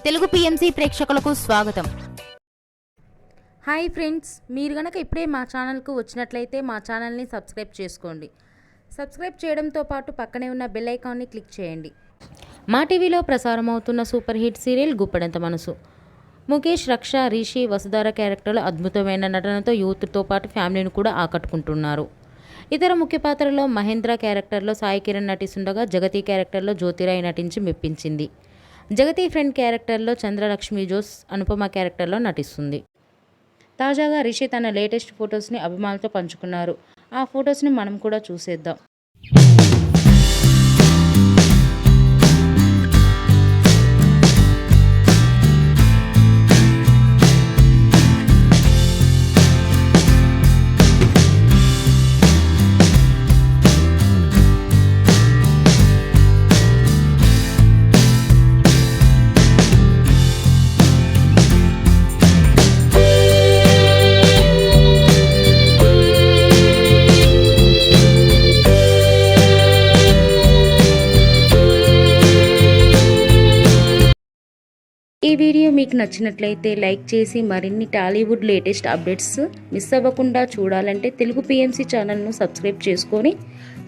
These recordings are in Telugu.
తెలుగు పిఎంసి ప్రేక్షకులకు స్వాగతం. హాయ్ ఫ్రెండ్స్, మీరు గనక ఇప్పుడే మా ఛానల్కు వచ్చినట్లయితే మా ఛానల్ని సబ్స్క్రైబ్ చేసుకోండి. సబ్స్క్రైబ్ చేయడంతో పాటు పక్కనే ఉన్న బెల్ ఐకాన్ని క్లిక్ చేయండి. మా టీవీలో ప్రసారం అవుతున్న సూపర్ హిట్ సీరియల్ గుప్పెడంత మనసు. ముఖేష్, రక్ష, రిషి, వసుధార క్యారెక్టర్లు అద్భుతమైన నటనతో యూత్తో పాటు ఫ్యామిలీని కూడా ఆకట్టుకుంటున్నారు. ఇతర ముఖ్య పాత్రలో మహేంద్ర క్యారెక్టర్లో సాయి కిరణ్ నటిస్తుండగా జగతి క్యారెక్టర్లో జ్యోతిరాయ్ నటించి మెప్పించింది. జగతి ఫ్రెండ్ క్యారెక్టర్లో చంద్రలక్ష్మి జోస్ అనుపమ క్యారెక్టర్లో నటిస్తుంది. తాజాగా రిషి తన లేటెస్ట్ ఫొటోస్ని అభిమానులతో పంచుకున్నారు. ఆ ఫొటోస్ని మనం కూడా చూసేద్దాం. ఈ వీడియో మీకు నచ్చినట్లయితే లైక్ చేసి మరిన్ని టాలీవుడ్ లేటెస్ట్ అప్డేట్స్ మిస్ అవ్వకుండా చూడాలంటే తెలుగు పిఎంసి ఛానల్ను సబ్స్క్రైబ్ చేసుకొని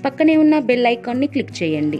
పక్కనే ఉన్న బెల్ ఐకాన్ని క్లిక్ చేయండి.